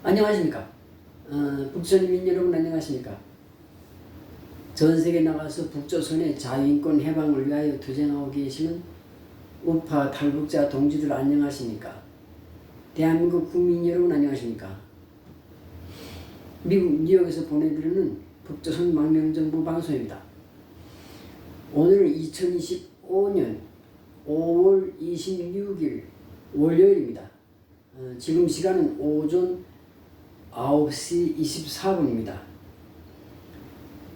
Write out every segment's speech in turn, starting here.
안녕하십니까. 북조선민 여러분 안녕하십니까. 전세계 나가서 북조선의 자유인권 해방을 위하여 투쟁하고 계시는 우파 탈북자 동지들 안녕하십니까. 대한민국 국민 여러분 안녕하십니까. 미국 뉴욕에서 보내드리는 북조선 망명정부 방송입니다. 오늘은 2025년 5월 26일 월요일입니다. 지금 시간은 오전 9시 24분입니다.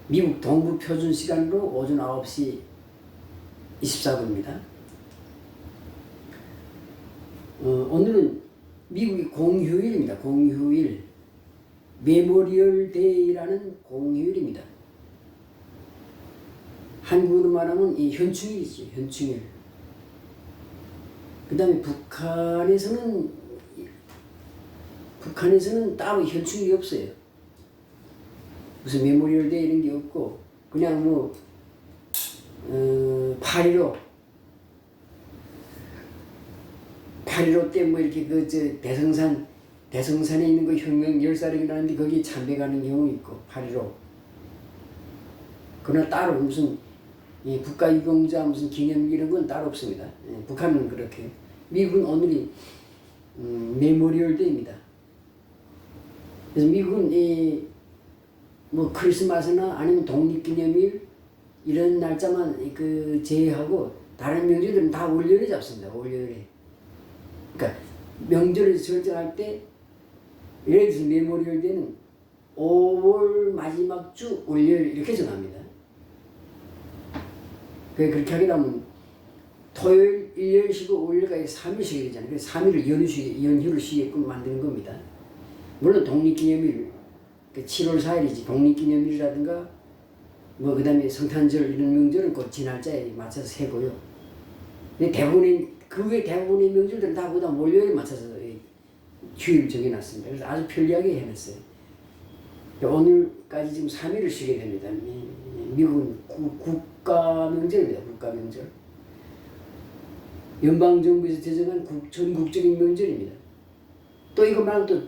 미국 동부 표준 시간으로 오전 9시 24분입니다. 오늘은 미국의 공휴일입니다. 공휴일. 메모리얼 데이라는 공휴일입니다. 한국으로 말하면 이 현충일이죠. 현충일. 그 다음에 북한에서는 따로 현충일이 없어요. 무슨 메모리얼 데이 이런 게 없고 그냥 뭐 8.15 때 뭐 이렇게 대성산에 있는 그 혁명 열사령이 나는데 거기에 참배 가는 경우 있고 8.15 그러나 따로 무슨 국가유공자 무슨 기념 이런 건 따로 없습니다. 북한은 그렇게. 미국은 오늘이 메모리얼 데이입니다. 그래서 미국은 뭐 크리스마스나 아니면 독립기념일 이런 날짜만 제외하고 다른 명절들은 다 월요일에 잡습니다. 월요일에. 그러니까 명절을 설정할 때 예를 들어서 메모리얼 데이는 5월 마지막 주 월요일 이렇게 정합니다. 그렇게 하게 되면 토요일, 일요일 쉬고 월요일까지 3일 쉬게 되잖아요. 그래서 3일을 연휴를 쉬게끔 만드는 겁니다. 물론 독립기념일, 7월 4일이지 독립기념일이라든가 뭐 그 다음에 성탄절 이런 명절은 곧 지날짜에 맞춰서 세고요. 근데 대부분의 명절들은 다 보다 월요일에 맞춰서 휴일을 정해놨습니다. 그래서 아주 편리하게 해놨어요. 오늘까지 지금 3일을 쉬게 됩니다. 미국은 국가명절입니다. 국가명절. 연방정부에서 제정한 전국적인 명절입니다. 또 이거 말고 또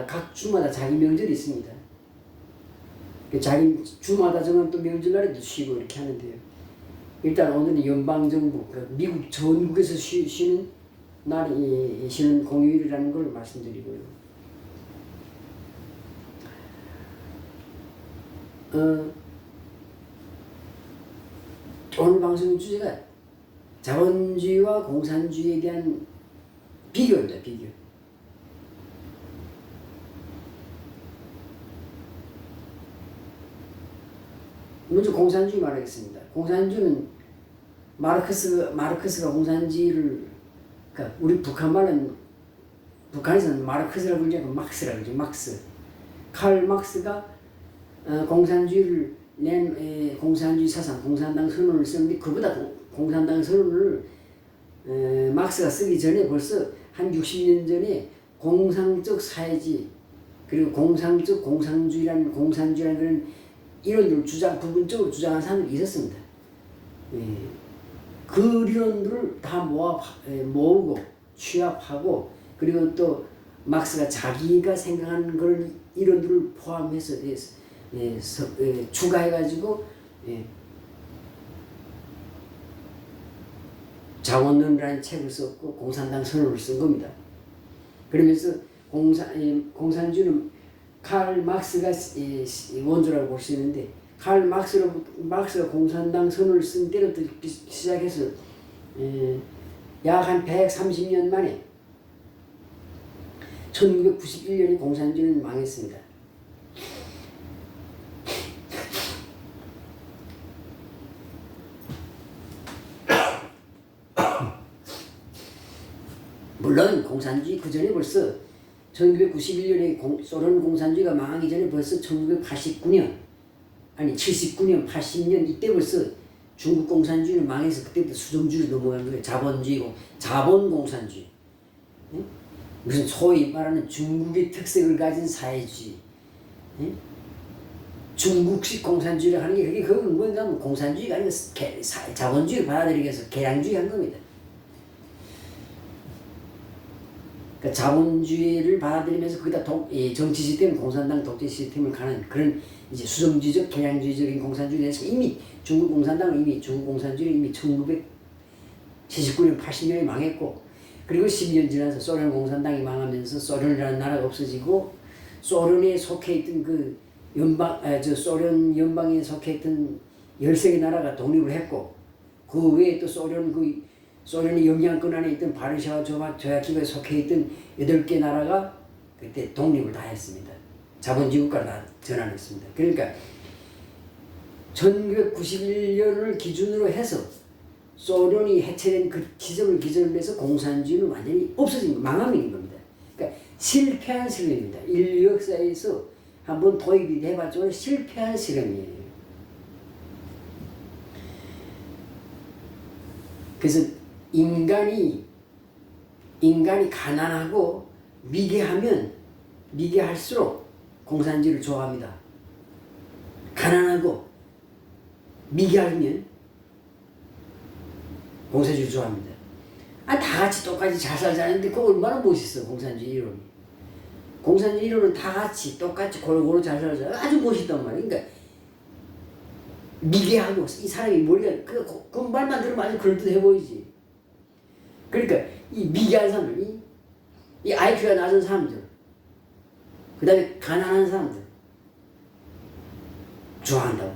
각 주마다 자기 명절이 있습니다. 자기 주마다 정한 또 명절날에도 쉬고 이렇게 하는데요. 일단 오늘은 연방정부, 미국 전국에서 쉬는 날이 쉬는 공휴일이라는 걸 말씀드리고요. 오늘 방송 주제가 자본주의와 공산주의에 대한 비교입니다. 비교. 먼저 공산주의 말하겠습니다. 공산주의는 마르크스가 공산주의를, 그러니까 우리 북한에서는 마르크스라고 부르지 않고 막스라고 그러죠. 막스. 칼 막스가 공산주의를 낸 공산주의 사상, 공산당 선언을 썼는데 그보다 공산당 선언을 막스가 쓰기 전에 벌써 한 60년 전에 공상적 사회주의 그리고 공상적 공산주의라는 그런 이론들을 부분적으로 주장한 사람들이 있었습니다. 그 이론들을 다 모으고 취합하고 그리고 또 막스가 자기가 생각하는 그런 이론들을 포함해서 추가해가지고 자원론이라는 책을 썼고 공산당 선언을 쓴 겁니다. 그러면서 공산주의는 칼 막스가 원조라고 볼 수 있는데 칼 막스가 공산당 선언을 쓴 때부터 시작해서 약 한 130년 만에 1991년에 공산주의는 망했습니다. 물론 공산주의 그 전에 벌써 1991년에 소련 공산주의가 망하기 전에 벌써 1989년 아니 79년 80년 이때 벌써 중국 공산주의는 망해서 그때부터 수정주의로 넘어간 거예요. 자본 공산주의. 무슨 소위 말하는 중국의 특색을 가진 사회주의. 중국식 공산주의를 하는 게 그건 뭔가 공산주의가 아니고 자본주의를 받아들이기 위해서 개량주의 한 겁니다. 그러니까 자본주의를 받아들이면서 거기다 정치 시스템, 공산당 독재 시스템을 가는 그런 이제 수정주의적, 개량주의적인 공산주의에서 이미 중국 공산당은 중국 공산주의는 이미 1979년, 80년에 망했고, 그리고 12년 지나서 소련 공산당이 망하면서 소련이라는 나라가 없어지고, 소련에 속해 있던 소련 연방에 속해 있던 13개 나라가 독립을 했고, 그 외에 또 소련의 영향권 안에 있던 바르샤와 조약기구에 속해 있던 8개 나라가 그때 독립을 다 했습니다. 자본주의 국가로 다 전환했습니다. 그러니까 1991년을 기준으로 해서 소련이 해체된 그 지점을 기준으로 해서 공산주의는 완전히 없어진 거, 망함인 겁니다. 그러니까 실패한 실험입니다. 인류 역사에서 한번 도입이 돼봤지만 실패한 실험이에요. 그래서 인간이 가난하고 미개할수록 공산주의를 좋아합니다. 가난하고 미개하면 공산주의를 좋아합니다. 다 같이 똑같이 잘 살자는데 그거 얼마나 멋있어, 공산주의 이론이. 공산주의 이론은 다 같이 똑같이 골고루 잘 살자, 아주 멋있단 말이에요. 그러니까 미개하고 이 사람이 머리가 그 말만 들으면 아주 그럴듯해 보이지. 그러니까 이 미개한 사람들, 이 IQ가 낮은 사람들, 그 다음에 가난한 사람들 좋아한다고.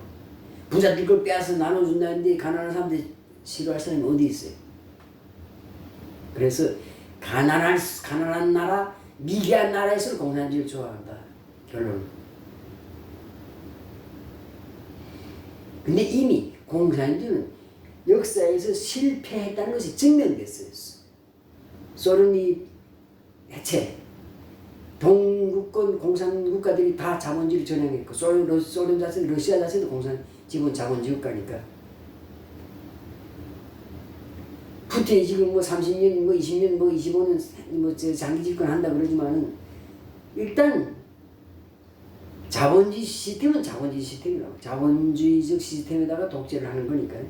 부자들 걸 빼앗아 나눠준다는데 가난한 사람들이 싫어할 사람이 어디 있어요? 그래서 가난한 나라, 미개한 나라에서 공산주의를 좋아한다. 결론. 근데 이미 공산주의는 역사에서 실패했다는 것이 증명됐어요. 소련이 해체, 동구권 공산국가들이 다 자본주의를 전향했고, 소련 자체는, 러시아 자체도 지금 자본주의 국가니까. 푸틴이 지금 30년, 20년, 25년 장기 집권 한다 그러지만은 일단 자본주의 시스템은 자본주의 시스템이라고. 자본주의적 시스템에다가 독재를 하는 거니까요.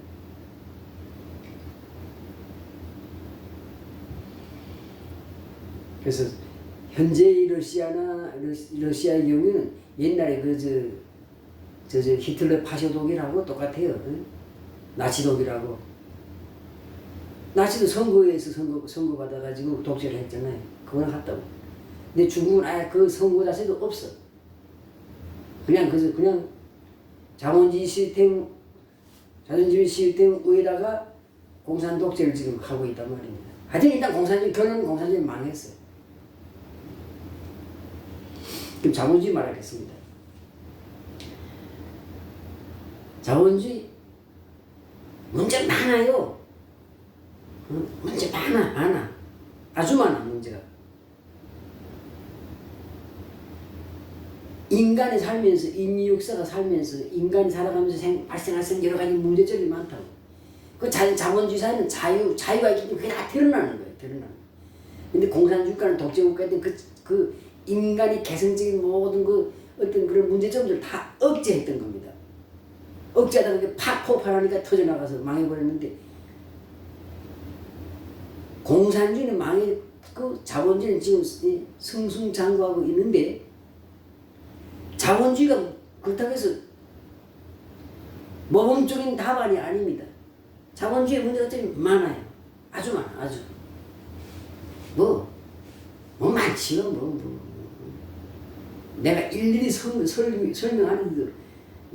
그래서 현재의 러시아의 경우는 옛날에 히틀러 파쇼독이라고 똑같아요. 나치 독이라고. 나치도 선거에서 선거 받아가지고 독재를 했잖아요. 그거랑 같다고. 근데 중국은 아예 그 선거 자체도 없어. 그냥 자본주의 시스템 위에다가 공산 독재를 지금 하고 있단 말입니다. 하여튼 일단 결론은 공산주의 망했어요. 그럼 자본주의 말하겠습니다. 자본주의 문제 많아요. 문제 많아. 아주 많아, 문제가. 인간이 살면서, 인류 역사가 살면서, 인간이 살아가면서 발생할 수 있는 여러 가지 문제점이 많다고. 그 자본주의 사회는 자유가 있기 때문에 그게 다 드러나는 거예요. 근데 공산주의국가는 독재국가인데 그 인간이 개성적인 모든 어떤 그런 문제점들을 다 억제했던 겁니다. 억제하다가 그게 팍 폭발하니까 터져나가서 망해버렸는데, 공산주의는 자본주의는 지금 승승장구하고 있는데, 자본주의가 그렇다고 해서 모범적인 답안이 아닙니다. 자본주의 문제가 좀 많아요. 아주 많아, 아주. 많지요, 내가 일일이 설명하는데,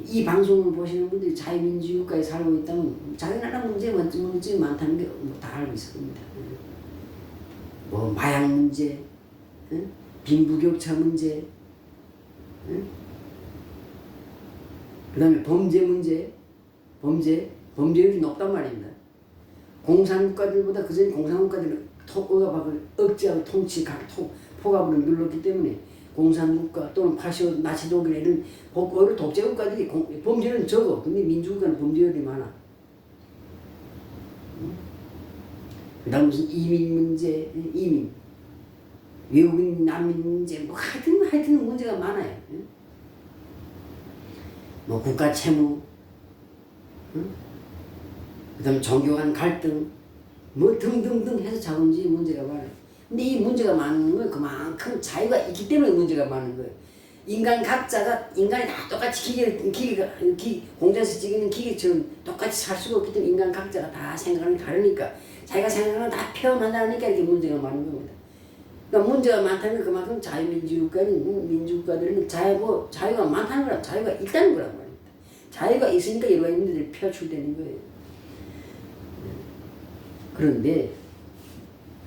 이 방송을 보시는 분들이 자유민주주의 국가에 살고 있다면 자기 나라 문제 많다는 게 다 알고 있을 겁니다. 마약 문제, 빈부격차 문제, 그 다음에 범죄 문제, 범죄율이 높단 말입니다. 공산국가들보다 그전 공산국가들은 억압을 억제하고 포갑을 눌렀기 때문에 공산국가 또는 나치 독일 이런 오히려 독재국가들이 범죄는 적어. 근데 민주국가는 범죄율이 많아. 그 다음 무슨 이민 문제, 외국인 난민 문제, 하여튼 문제가 많아요. 국가 채무, 그 다음 종교 간 갈등, 등등등 해서 자본주의 문제가 많아요. 근데 이 문제가 많은 건 그만큼 자유가 있기 때문에 문제가 많은 거예요. 인간이 다 똑같이 공장에서 찍는 기계처럼 똑같이 살 수가 없기 때문에 인간 각자가 다 생각하는 게 다르니까 자기가 생각하는 건 다 표현한다니까 이렇게 문제가 많은 겁니다. 그러니까 문제가 많다면 그만큼 민주국가들은 자유가 많다는 거라, 자유가 있다는 거란 말입니다. 자유가 있으니까 여러 가지 문제들이 표출되는 거예요. 그런데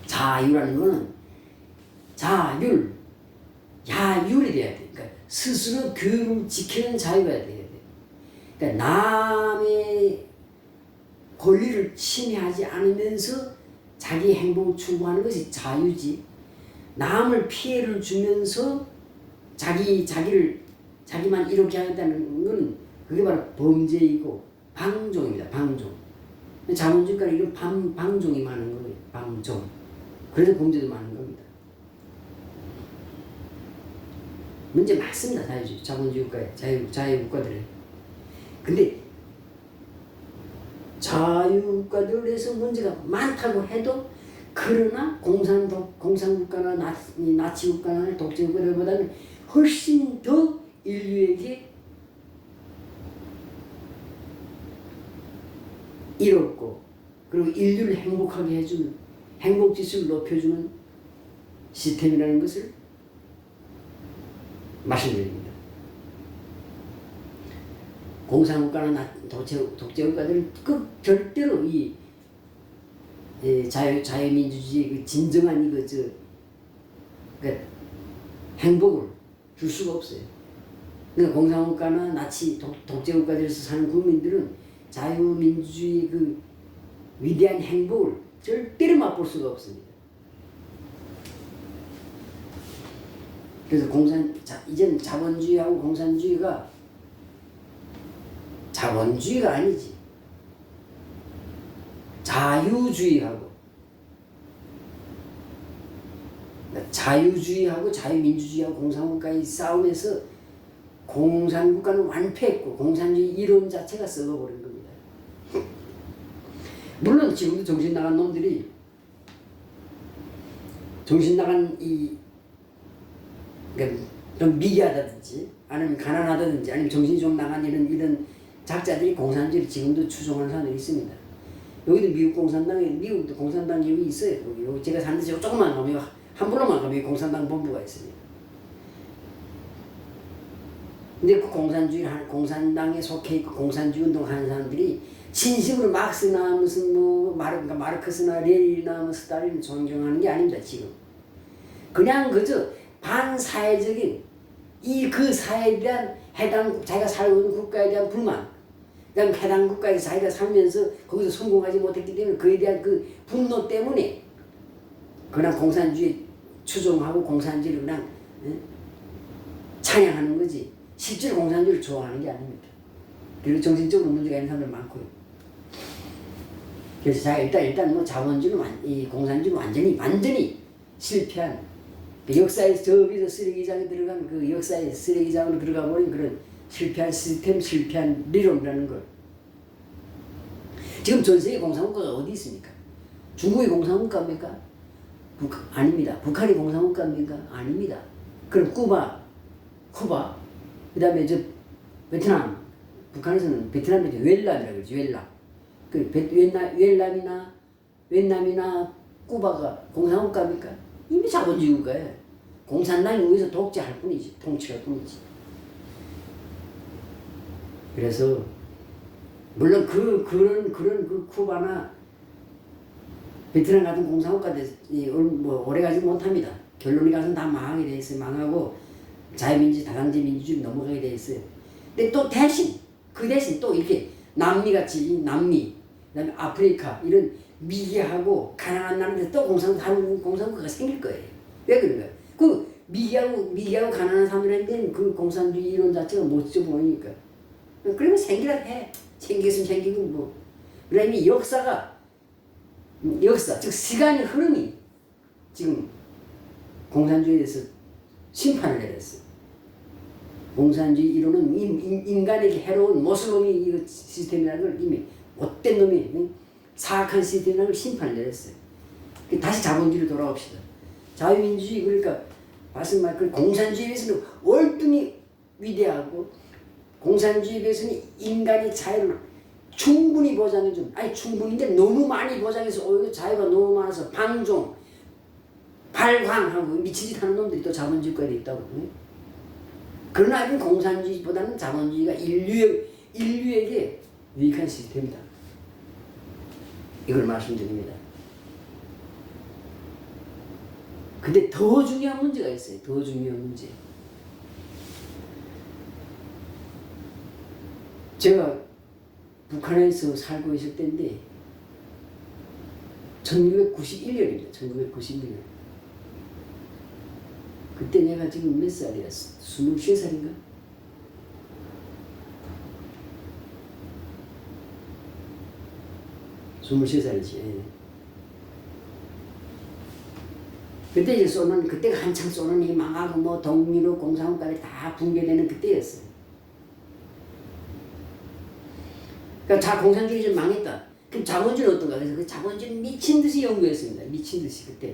자유라는 거는 야율이 돼야 돼. 그러니까 스스로 교육을 지키는 자유가 돼야 돼. 그러니까 남의 권리를 침해하지 않으면서 자기 행복을 추구하는 것이 자유지. 남을 피해를 주면서 자기만 이렇게 하겠다는 것은 그게 바로 범죄이고 방종입니다. 방종. 자본주의가는 이런 방종이 많은 거예요. 방종. 그래서 범죄도 많은 겁니다. 문제 많습니다. 자유국가들에. 근데 자유국가들에서 문제가 많다고 해도 그러나 공산국가나 나치국가나 독재국가들보다는 훨씬 더 인류에게 이롭고 그리고 인류를 행복하게 해주는 행복지수를 높여주는 시스템이라는 것을 말씀드립니다. 공산국가나 독재국가들은 절대로 이 자유민주주의 그 진정한 그러니까 행복을 줄 수가 없어요. 그러니까 공산국가나 독재국가들에서 사는 국민들은 자유민주주의 그 위대한 행복을 절대로 맛볼 수가 없습니다. 그래서 이제는 자본주의하고 공산주의가 자본주의가 아니지. 자유주의하고 자유민주주의하고 공산국가의 싸움에서 공산국가는 완패했고 공산주의 이론 자체가 썩어버린 겁니다. 물론 지금도 정신 나간 놈들이 그러니까 좀 미개하다든지 아니면 가난하다든지 아니면 정신이 좀 나간 이런 작자들이 공산주의를 지금도 추종하는 사람들이 있습니다. 여기도 미국도 공산당 여기 있어요. 여기 제가 사는 데 조금만 가면 함부로만 가면 여기 공산당 본부가 있습니다. 근데 그 공산당에 속해 있고 공산주의 운동하는 사람들이 진심으로 막스나 무슨 마르크스나 레닌이나 스탈린을 존경하는 게 아닙니다. 지금 그냥 그저 반사회적인 그 사회에 대한 자기가 살고 있는 국가에 대한 불만, 그다음 해당 국가에서 자기가 살면서 거기서 성공하지 못했기 때문에 그에 대한 그 분노 때문에 그냥 공산주의 추종하고 공산주의를 그냥 찬양하는 거지 실제로 공산주의를 좋아하는 게 아닙니다. 그리고 정신적으로 문제가 있는 사람들 많고요. 그래서 제가 일단 뭐 자본주의는 공산주의는 완전히 실패한 역사의 저기서 쓰레기장에 들어간 그 역사의 쓰레기장으로 들어가 버린 그런 실패한 시스템, 실패한 리론이라는 걸. 지금 전 세계 공산국가가 어디 있습니까? 중국이 공산국가입니까? 아닙니다. 북한이 공산국가입니까? 아닙니다. 그럼 쿠바, 그 다음에 베트남, 북한에서는 베트남이 웰람이라고 그러지, 웰람. 웬남이나 쿠바가 공산국가입니까? 이미 자본주의 국가예요. 공산당이 위에서 독재할 뿐이지, 통치할 뿐이지. 그래서 물론 그런 쿠바나 베트남 같은 공산국가들 뭐 오래 가지 못합니다. 결론이 가서는 다 망하게 돼 있어요. 망하고 다당제 민주주의 넘어가게 돼 있어요. 근데 또 그 대신 또 이렇게 남미, 그다음에 아프리카 이런 미개하고 가난한 나라들 또 공산국가가 생길 거예요. 왜 그런가요? 그 미개하고 가난한 사람들한테는 그 공산주의 이론 자체가 멋져 보이니까. 그러면 생기라 해. 생겼으면 생기고 뭐. 그러니 역사, 즉 시간의 흐름이 지금 공산주의에 대해서 심판을 내렸어요. 공산주의 이론은 인간에게 해로운 모슬롱이 이 시스템이라는 걸 이미 못된 놈이 사악한 시스템이라는 걸 심판을 내렸어요. 다시 자본주의로 돌아옵시다. 자유민주주의 그러니까 말씀 그 공산주의에 비해서는 월등히 위대하고 공산주의에 비해서는 인간의 자유를 충분히 보장해준 아니 충분인데 너무 많이 보장해서 오히려 자유가 너무 많아서 방종 발광하고 미친 짓 하는 놈들이 또 자본주의권에 있다고. 그러나 이 공산주의보다는 자본주의가 인류에게 유익한 시스템이다. 이걸 말씀드립니다. 근데 더 중요한 문제가 있어요. 더 중요한 문제. 제가 북한에서 살고 있을 때인데 1991년입니다. 1991년. 그때 내가 지금 몇 살이야? 23살인가? 스물세 살이지. 그때 이제 그때가 한창 소련이 망하고 뭐 동민호 공산국가들이 다 붕괴되는 그때였어요. 그러니까 공산주의 좀 망했다. 그럼 자본주의는 어떤가? 그래서 그 자본주의는 미친 듯이 연구했습니다. 미친 듯이 그때.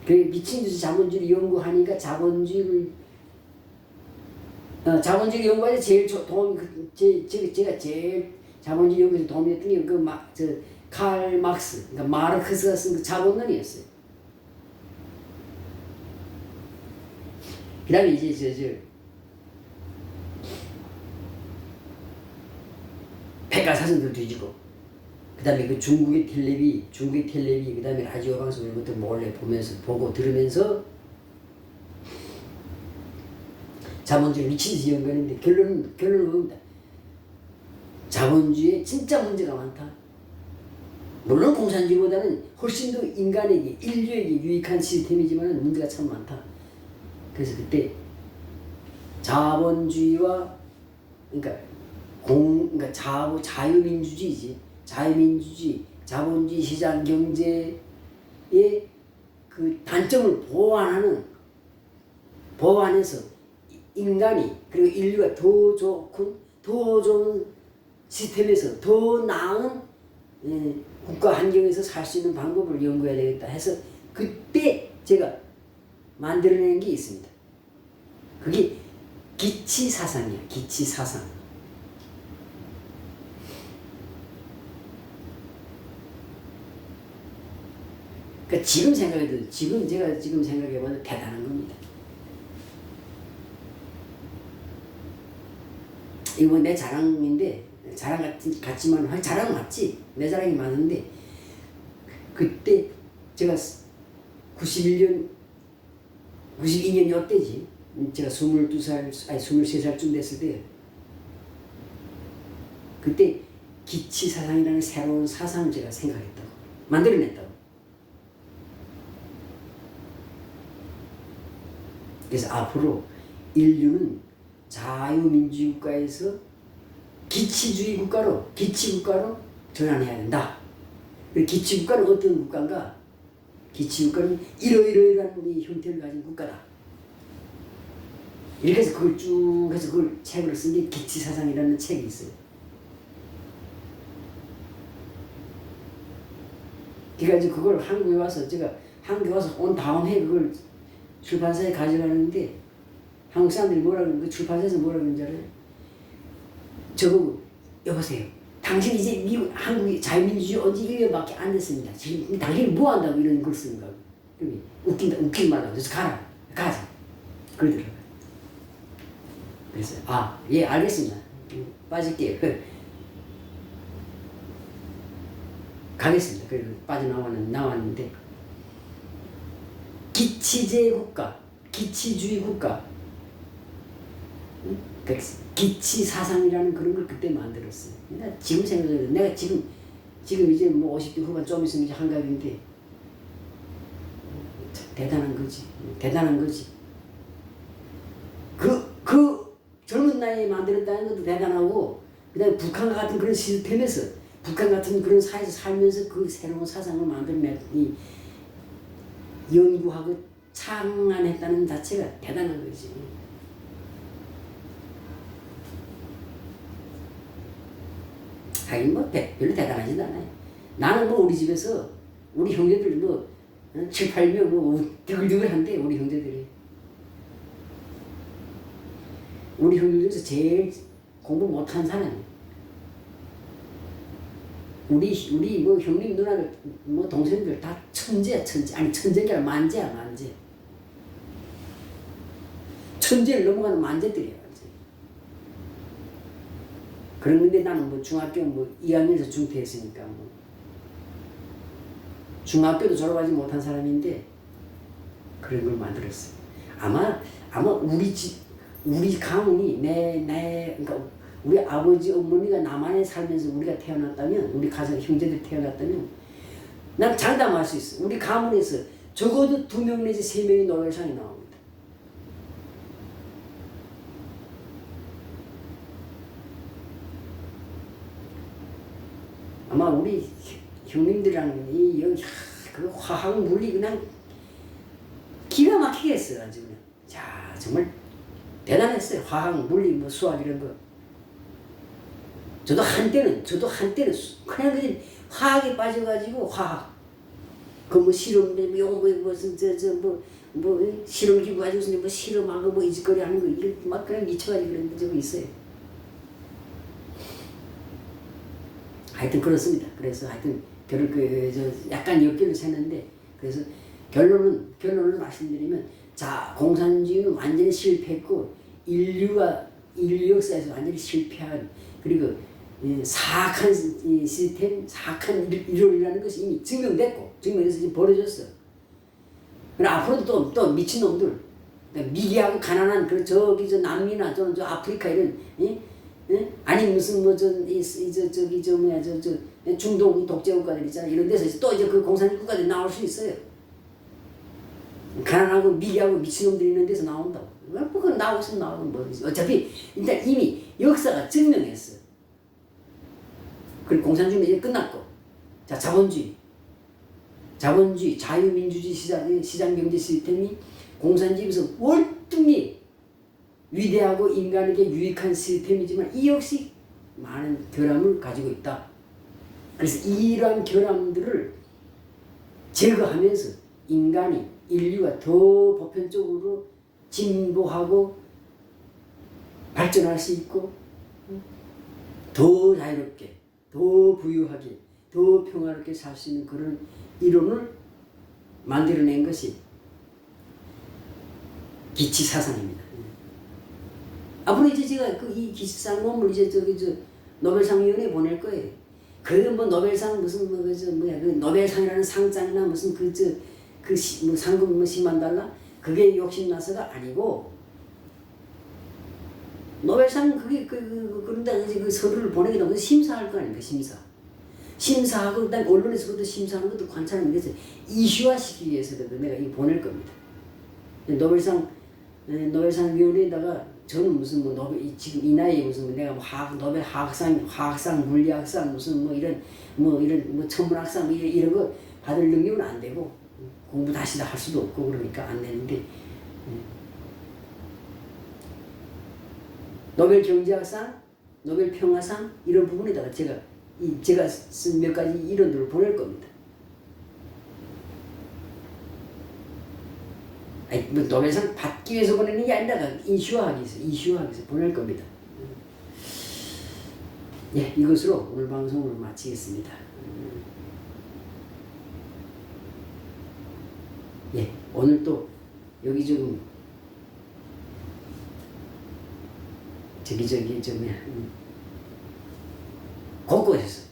그 미친 듯이 자본주의를 연구하니까 자본주의를 연구할 때 제일 제가 제일 자본주의 연구에서 도움이 됐던 게 칼 막스, 그러니까 마르크스가 쓴 그 자본론이었어요. 그 다음에 이제 백과사전도 뒤지고, 그 다음에 그 중국의 텔레비, 그 다음에 라디오 방송 이런 것들 몰래 보고 들으면서 자본주의 미친듯이 연구했는데 결론은 뭡니다. 자본주의에 진짜 문제가 많다. 물론 공산주의보다는 훨씬 더 인간에게 인류에게 유익한 시스템이지만 문제가 참 많다. 그래서 그때 자본주의와 그러니까 자유민주주의지. 자유민주주의, 자본주의 시장 경제의 그 단점을 보완해서 인간이 그리고 인류가 더 좋은 시스템에서 더 나은 국가 환경에서 살 수 있는 방법을 연구해야 되겠다 해서 그때 제가 만들어낸 게 있습니다. 그게 기치사상이야. 기치사상. 그러니까 제가 지금 생각해봐도 대단한 겁니다. 이거 내 자랑인데 자랑 같지만 자랑 맞지? 내 자랑이 많은데 그때 제가 92년 이때지. 제가 23살쯤 됐을 때 그때 기치사상이라는 새로운 사상을 제가 생각했다고 만들어냈다고. 그래서 앞으로 인류는 자유민주주의 국가에서 기치국가로 전환해야 된다. 기치국가는 어떤 국가인가? 기치국가는 이러이러한 형태를 가진 국가다. 이렇게 해서 그걸 쭉 해서 그걸 책을 쓴 게 기치사상이라는 책이 있어요. 그러니까 이제 그걸 한국에 와서 온 다음 해 그걸 출판사에 가져가는데 한국 사람들이 그 출판사에서 뭐라 그러는지 알아요? 저보고 여보세요. 당신 이제 한국이 자유민주주의 언제 1년밖에 안 됐습니다. 지금 당신이 뭐 한다고 이런 걸 쓰는가? 웃기지 말라고. 그래서 가자. 그러더라고요. 그래서 예 알겠습니다. 빠질게요. 가겠습니다. 그래서 나왔는데 기치제 국가, 기치주의 국가, 기치 사상이라는 그런 걸 그때 만들었어요. 지금 생각해도 내가 지금 이제 뭐 50대 후반 좀 있으면 이제 한갑인데 대단한 거지. 그 젊은 나이에 만들었다는 것도 대단하고, 그다음에 북한과 같은 그런 시스템에서 북한 같은 그런 사회에서 살면서 그 새로운 사상을 만들어냈니 연구하고 창안했다는 자체가 대단한 거지. 하긴 뭐 별로 대단하지도 않아요. 나는 뭐 우리 집에서 우리 형제들 뭐 7, 8명 뭐 드글드글한데 우리 형제들이. 우리 형들 중에서 제일 공부 못한 사람이에요. 우리 뭐 형님 누나들 뭐 동생들 다 천재야 천재. 아니 천재가 아니라 만재야 만재. 천재를 넘어가는 만재들이야. 그런데 나는 뭐 중학교 뭐 2학년에서 중퇴했으니까 뭐 중학교도 졸업하지 못한 사람인데 그런 걸 만들었어요. 아마 우리 가문이 그러니까 우리 아버지 어머니가 남한에 살면서 우리가 태어났다면, 우리 가족 형제들 태어났다면, 난 장담할 수 있어. 우리 가문에서 적어도 2명 내지 3명이 노벨상이 나옵니다. 아마 우리 형님들이랑 그 화학 물리 그냥 기가 막히게 했어요. 아주 그냥. 자, 정말 대단했어요. 화학 물리 뭐 수학 이런 거. 저도 한때는 그냥 화학에 빠져가지고 화학 그 뭐 실험 뭐 무슨 뭐 실험기구 가지고 뭐 실험하고 뭐 이짓거리 하는 거 이게 막 그냥 미쳐가지고 그런 적이 있어요. 하여튼 그렇습니다. 그래서 하여튼 약간 엮여를 샜는데, 그래서 결론을 말씀드리면, 자, 공산주의는 완전히 실패했고 인류 역사에서 완전히 실패한, 그리고 사악한 시스템, 사악한 이론이라는 것이 이미 증명돼서 지금 벌어졌어. 그럼 앞으로도 또 미친놈들, 미개하고 가난한 저 남미나 저 아프리카 이런 아니 무슨 뭐 중동 독재 국가들 있잖아. 이런 데서 또 이제 그 공산주의 국가들이 나올 수 있어요. 가난하고 미개하고 미친놈들이 있는 데서 나온다고. 그건 나오면 뭐 어차피 일단 이미 역사가 증명했어. 그리고 공산주의는 이제 끝났고, 자, 자본주의, 자유민주주의 시장경제 시스템이 공산주의에서 월등히 위대하고 인간에게 유익한 시스템이지만 이 역시 많은 결함을 가지고 있다. 그래서 이러한 결함들을 제거하면서 인류가 더 보편적으로 진보하고 발전할 수 있고, 더 자유롭게, 더 부유하게, 더 평화롭게 살 수 있는 그런 이론을 만들어낸 것이 기치사상입니다. 앞으로 이제 제가 이 기치사상 논문을 이제 노벨상위원회에 보낼 거예요. 그래도 뭐 노벨상 무슨 노벨상이라는 상장이나 무슨 뭐 상금 뭐 10만 달러 그게 욕심나서가 아니고, 노벨상 그런데 이제 그 서류를 보내게 되면 심사할 거 아닙니까? 심사하고 그다음 언론에서 그것도 심사하는 것도 관찰하는 것을 이슈화시키기 위해서도 내가 이거 보낼 겁니다. 노벨상 위원회에다가 저는 무슨 뭐 지금 이 나이에 무슨 내가 뭐 노벨 화학상, 물리학상 무슨 뭐 이런 천문학상 이런 거 받을 능력은 안 되고, 공부 다시 다 할 수도 없고 그러니까 안 되는데, 노벨 경제학상, 노벨 평화상 이런 부분에다가 제가 쓴 몇 가지 이론들을 보낼 겁니다. 아니, 뭐 노벨상 받기 위해서 보내는 게 아니라 이슈화하기 위해서 보낼 겁니다. 예, 이것으로 오늘 방송을 마치겠습니다. 예, 오늘 또 여기 좀 곳곳에서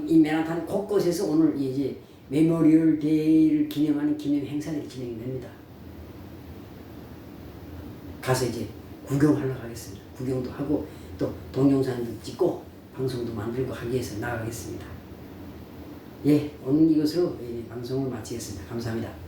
이 맨하탄 곳곳에서 오늘 이제 메모리얼 데이를 기념하는 기념 행사들이 진행이 됩니다. 가서 이제 구경하러 가겠습니다. 구경도 하고 또 동영상도 찍고 방송도 만들고 하기 위해서 나가겠습니다. 예, 오늘 이것으로 방송을 마치겠습니다. 감사합니다.